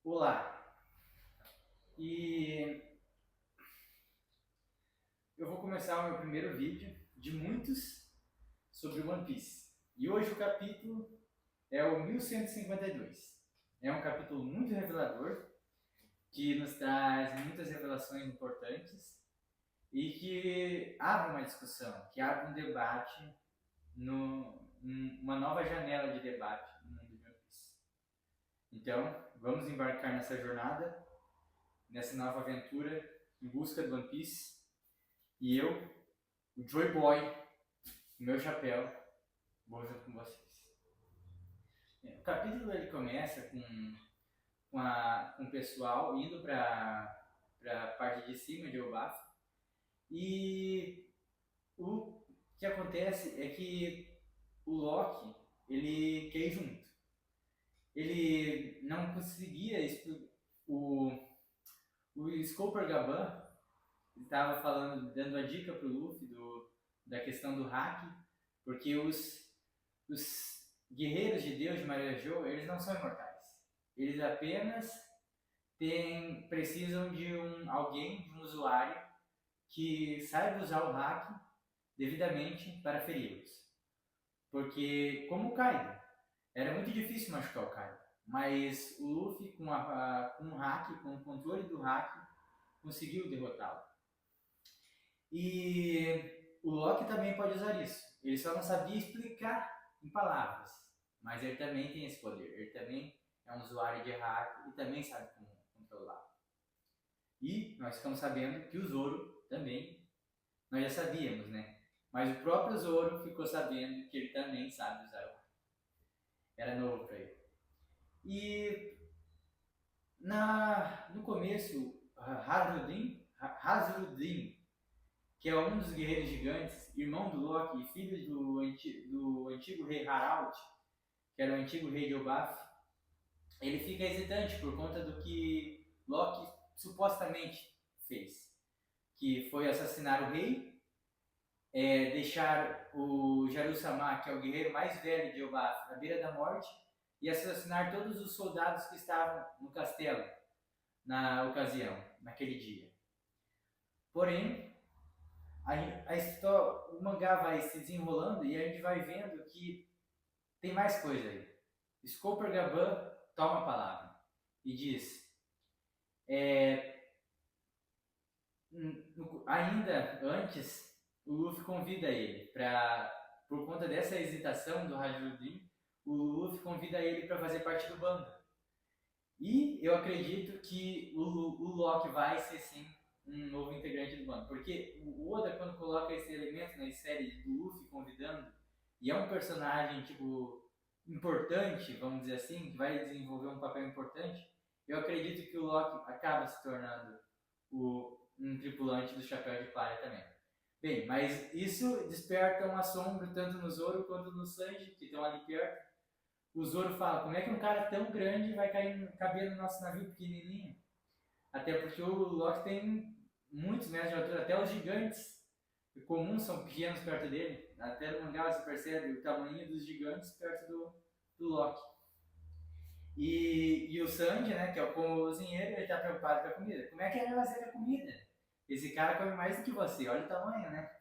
Olá, e eu vou começar o meu primeiro vídeo de muitos sobre One Piece. E hoje o capítulo é o 1152. É um capítulo muito revelador, que nos traz muitas revelações importantes e que abre uma discussão, que abre um debate, uma nova janela de debate no mundo de One Piece. Então, vamos embarcar nessa jornada, nessa nova aventura em busca do One Piece. E eu, o Joy Boy, o meu chapéu, vou junto com vocês. O capítulo ele começa com o pessoal indo para a parte de cima de Elbaf. E o que acontece é que o Loki ele quer ir junto. Ele não conseguia o, o Scoper Gaban estava falando, dando a dica pro Luffy da questão do hack, porque os guerreiros de Deus de Marajou, eles não são imortais. Eles apenas precisam de alguém, de um usuário, que saiba usar o hack devidamente para feri-los. Porque, como o Kaido, era muito difícil machucar o Kaido. Mas o Luffy, com o hack, com o controle do hack, conseguiu derrotá-lo. E o Loki também pode usar isso. Ele só não sabia explicar em palavras. Mas ele também tem esse poder. Ele também é um usuário de hack e também sabe como controlar. E nós ficamos sabendo que o Zoro também, nós já sabíamos, né? Mas o próprio Zoro ficou sabendo que ele também sabe usar o hack. Era novo para ele. E no começo, Hazrudin, que é um dos guerreiros gigantes, irmão do Loki e filho do antigo rei Harald, que era o antigo rei de Elbaf, ele fica hesitante por conta do que Loki supostamente fez, que foi assassinar o rei, deixar o Jaru-sama, que é o guerreiro mais velho de Elbaf, à beira da morte, e assassinar todos os soldados que estavam no castelo na ocasião, naquele dia. Porém, a história, o mangá vai se desenrolando e a gente vai vendo que tem mais coisa aí. Scoper Gaban toma a palavra e diz: ainda antes, o Luffy convida ele por conta dessa hesitação do Hajudin, o Luffy convida ele para fazer parte do bando. E eu acredito que o Loki vai ser sim um novo integrante do bando, porque o Oda, quando coloca esse elemento na série do Luffy convidando, e é um personagem tipo importante, vamos dizer assim, que vai desenvolver um papel importante, eu acredito que o Loki acaba se tornando um tripulante do Chapéu de Palha também. Bem, mas isso desperta um assombro tanto no Zoro quanto no Sanji, que estão ali perto. O Zoro fala: como é que um cara tão grande vai caber no nosso navio pequenininho? Até porque o Loki tem muitos metros de altura, até os gigantes comuns são pequenos perto dele. Até no mangá você percebe o tamanho dos gigantes perto do Loki. E o Sanji, né, que é o cozinheiro, ele tá preocupado com a comida. Como é que ele vai fazer a comida? Esse cara come mais do que você, olha o tamanho, né?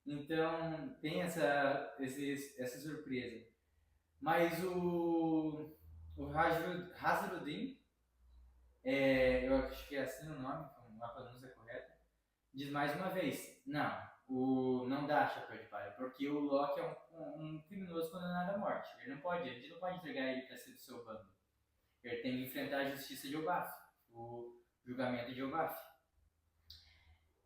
Então tem essa surpresa. Mas o Hazrudin, eu acho que é assim o nome, a pronúncia correta, diz mais uma vez: não dá chapéu de palha, porque o Loki é um criminoso condenado à morte. A gente não pode entregar ele para ser do seu bando. Ele tem que enfrentar a justiça de Elbaf, o julgamento de Elbaf.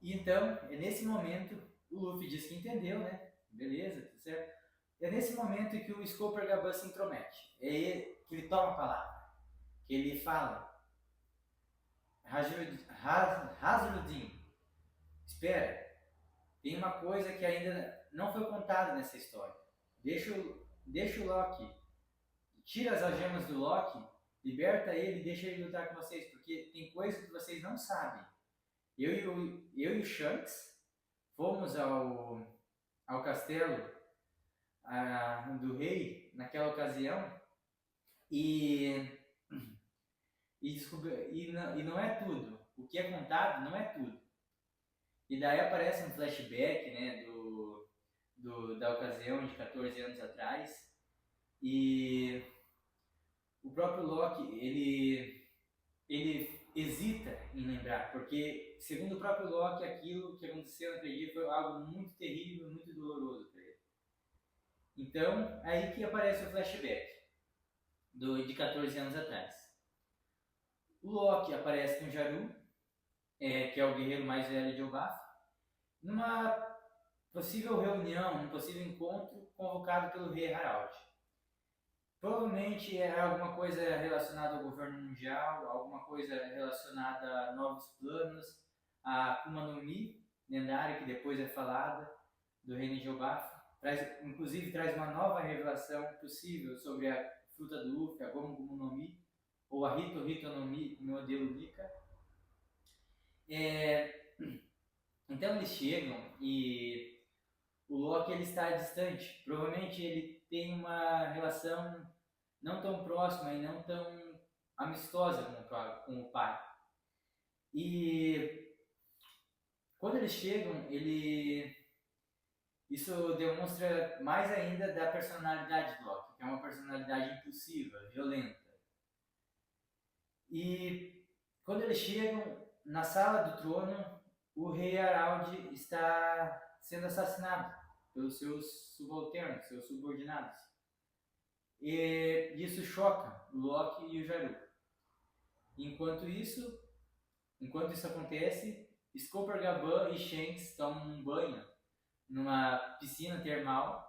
E então, é nesse momento, o Luffy diz que entendeu, né? Beleza, tudo certo. É nesse momento que o Scoper Gaban se intromete. É ele que ele toma a palavra. Que ele fala: Hazrudin, espera, tem uma coisa que ainda não foi contada nessa história. Deixa o Loki, tira as algemas do Loki, liberta ele e deixa ele lutar com vocês, porque tem coisa que vocês não sabem. Eu e o Shanks fomos ao castelo do rei naquela ocasião e e não é tudo. O que é contado não é tudo. E daí aparece um flashback, né, da ocasião de 14 anos atrás. E o próprio Loki, ele hesita em lembrar, porque, segundo o próprio Loki, aquilo que aconteceu naquele dia foi algo muito terrível, muito doloroso para ele. Então, aí que aparece o flashback de 14 anos atrás. O Loki aparece com o Jaru, que é o guerreiro mais velho de Olbaf, numa possível reunião, um possível encontro convocado pelo rei Harald. Provavelmente era alguma coisa relacionada ao governo mundial, alguma coisa relacionada a novos planos, a Akuma no Mi, lendária, que depois é falada, do reino de Olbaf. Inclusive traz uma nova revelação possível sobre a fruta do Luffy, a Gomu Gomu no Mi, ou a Hito Hito no Mi, no modelo Nika. Então eles chegam e o Loki ele está distante. Provavelmente ele tem uma relação não tão próxima e não tão amistosa com o pai. E quando eles chegam, isso demonstra mais ainda da personalidade do Loki, que é uma personalidade impulsiva, violenta. E quando eles chegam na sala do trono, o rei Harald está sendo assassinado pelos seus subalternos, seus subordinados. E isso choca o Loki e o Jaru. Enquanto isso acontece, Skopar-Gaban e Shanks tomam um banho numa piscina termal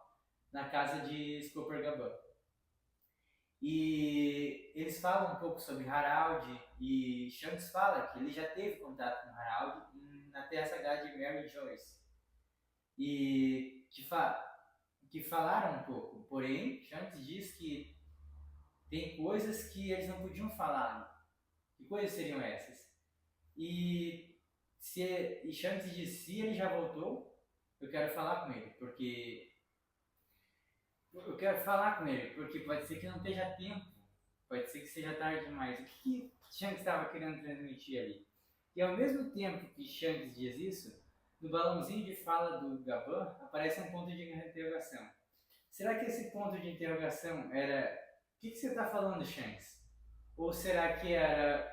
na casa de Skopar-Gaban. E eles falam um pouco sobre Harald, e Shanks fala que ele já teve contato com Harald na Terra Sagrada de Mary Joyce. E que falaram um pouco, porém, Shanks diz que tem coisas que eles não podiam falar. Que coisas seriam essas? E Shanks diz, se ele já voltou, eu quero falar com ele, porque pode ser que não esteja tempo, pode ser que seja tarde demais. O que Shanks estava querendo transmitir ali? E ao mesmo tempo que Shanks diz isso, no balãozinho de fala do Gaban aparece um ponto de interrogação. Será que esse ponto de interrogação era: o que você está falando, Shanks? Ou será que era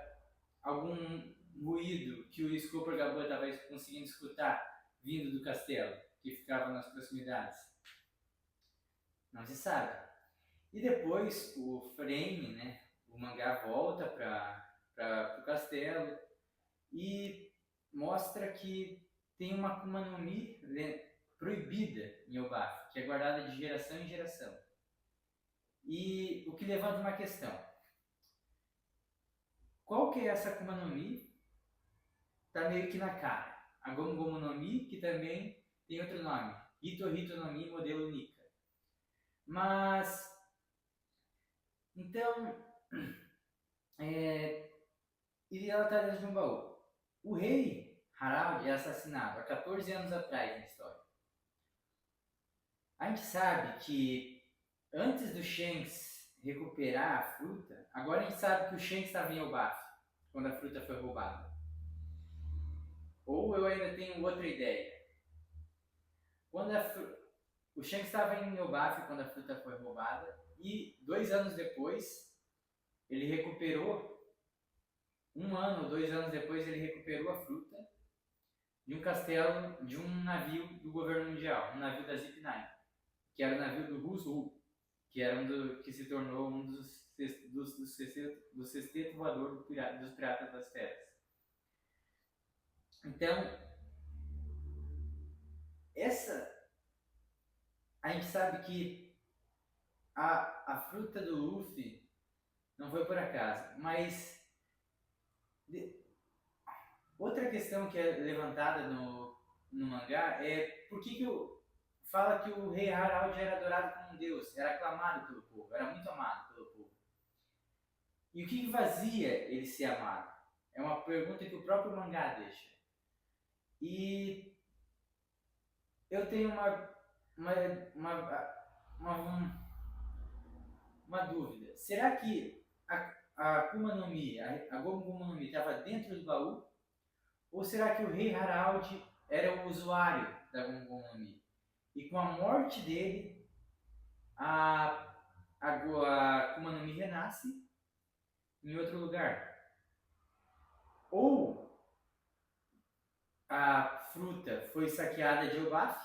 algum ruído que o Skopar-Gaban estava conseguindo escutar vindo do castelo, que ficava nas proximidades? Não se sabe. E depois o frame, né, o mangá volta para o castelo e mostra que tem uma Akuma no Mi proibida em Elbaf, que é guardada de geração em geração. E o que levanta uma questão: qual que é essa Akuma no Mi? Tá meio que na cara. A Gomu Gomu no Mi, que também tem outro nome, Hito Hito no Mi modelo Nika. Mas então e ela está dentro de um baú. O rei Harald é assassinado há 14 anos atrás na história. A gente sabe que antes do Shanks recuperar a fruta, agora a gente sabe que o Shanks estava em Elbaf quando a fruta foi roubada. Ou eu ainda tenho outra ideia. O Shanks estava em Elbaf quando a fruta foi roubada e 2 anos depois ele recuperou. 1 ano ou 2 anos depois ele recuperou a fruta de um castelo, de um navio do governo mundial, um navio da Zip9, que era o navio do Hushu, que era que se tornou um do sexteto voador dos Piratas das Feras. Então, a gente sabe que a fruta do Luffy não foi por acaso, mas outra questão que é levantada no mangá é por que fala que o rei Harald era adorado como um deus, era aclamado pelo povo, era muito amado pelo povo. E o que fazia ele ser amado? É uma pergunta que o próprio mangá deixa. E eu tenho uma dúvida. Será que a Akuma no Mi, a Gomu Gomu no Mi estava dentro do baú? Ou será que o rei Harald era o usuário da Gomu Gomu no Mi? E com a morte dele, a Akuma no Mi renasce em outro lugar? Ou a fruta foi saqueada de Elbaf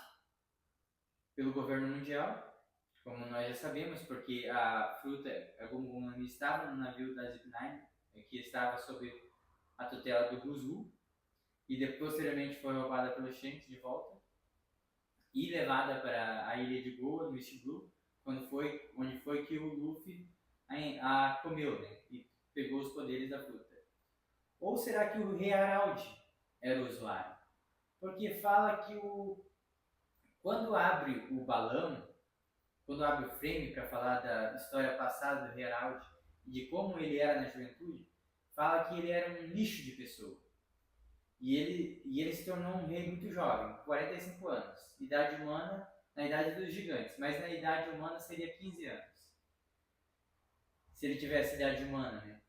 pelo governo mundial, como nós já sabemos, porque a fruta, a Gomu Gomu no Mi, estava no navio da Zip9, que estava sob a tutela do Guzu, e posteriormente foi roubada pelo Shanks de volta e levada para a ilha de Goa, no East Blue, onde foi que o Luffy a comeu, né, e pegou os poderes da fruta. Ou será que o rei Harald era o usuário? Porque fala que quando abre o balão, quando abre o frame para falar da história passada do rei Harald e de como ele era na juventude, fala que ele era um lixo de pessoa. E ele se tornou um rei muito jovem, 45 anos, idade humana, na idade dos gigantes, mas na idade humana seria 15 anos. Se ele tivesse idade humana, né?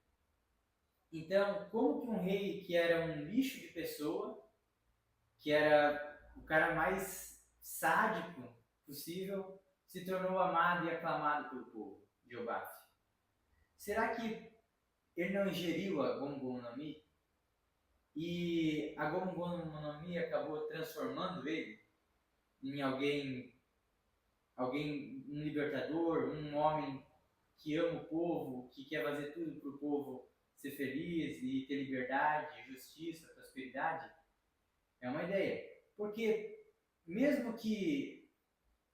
Então, como que um rei que era um lixo de pessoa, que era o cara mais sádico possível, se tornou amado e aclamado pelo povo de Elbaf? Será que ele não ingeriu a Gomu Gomu no Mi? E a Gomu Gomu no Mi acabou transformando ele em alguém, um libertador, um homem que ama o povo, que quer fazer tudo para o povo ser feliz e ter liberdade, justiça, prosperidade? É uma ideia. Porque mesmo que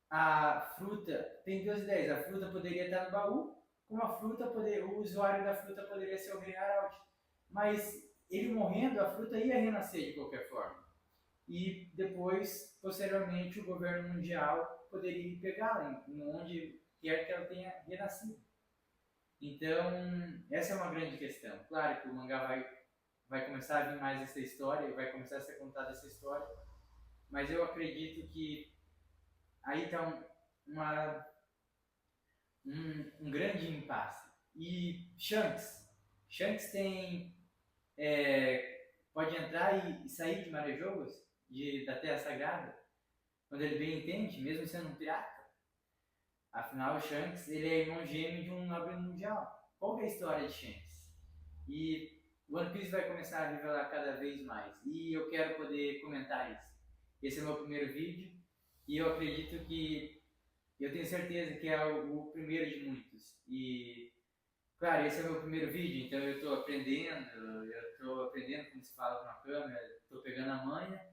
a fruta, tem duas ideias, a fruta poderia estar no baú, como o usuário da fruta poderia ser o rei Harald. Mas ele morrendo, a fruta ia renascer de qualquer forma. E depois, posteriormente, o governo mundial poderia pegá-la, onde quer que ela tenha renascido. Então, essa é uma grande questão. Claro que o mangá vai começar a vir mais essa história, vai começar a ser contada essa história, mas eu acredito que aí está um grande impasse. E Shanks pode entrar e sair de Marejogos, da Terra Sagrada, quando ele bem entende, mesmo sendo um pirata. Afinal, o Shanks ele é irmão gêmeo de um nobre mundial. Qual é a história de Shanks? E One Piece vai começar a revelar cada vez mais. E eu quero poder comentar isso. Esse é o meu primeiro vídeo. E eu acredito que... eu tenho certeza que é o primeiro de muitos. E... claro, esse é o meu primeiro vídeo, então eu estou aprendendo como se fala com uma câmera, estou pegando a manha,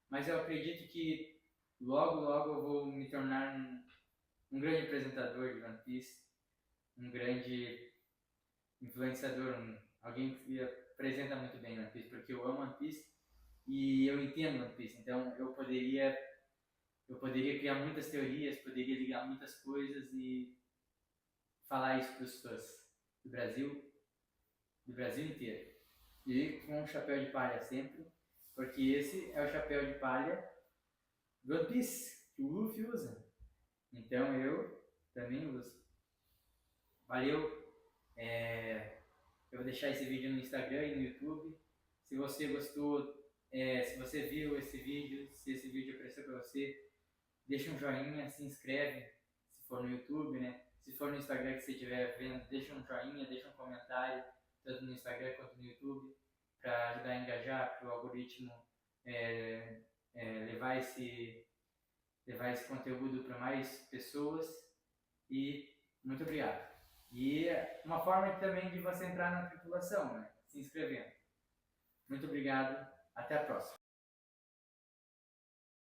mas eu acredito que logo eu vou me tornar um grande apresentador de One Piece, um grande influenciador, alguém que apresenta muito bem One Piece, porque eu amo One Piece e eu entendo One Piece, então eu poderia criar muitas teorias, poderia ligar muitas coisas e falar isso para os fãs do Brasil inteiro. E com um chapéu de palha sempre, porque esse é o chapéu de palha do One Piece, que o Luffy usa. Então eu também uso. Valeu! Eu vou deixar esse vídeo no Instagram e no YouTube. Se você gostou, se você viu esse vídeo, se esse vídeo apareceu para você, deixa um joinha, se inscreve, se for no YouTube, né? Se for no Instagram que você estiver vendo, deixa um joinha, deixa um comentário, tanto no Instagram quanto no YouTube, para ajudar a engajar, para o algoritmo levar esse conteúdo para mais pessoas. E muito obrigado. E uma forma também de você entrar na tripulação, né? Se inscrevendo. Muito obrigado, até a próxima.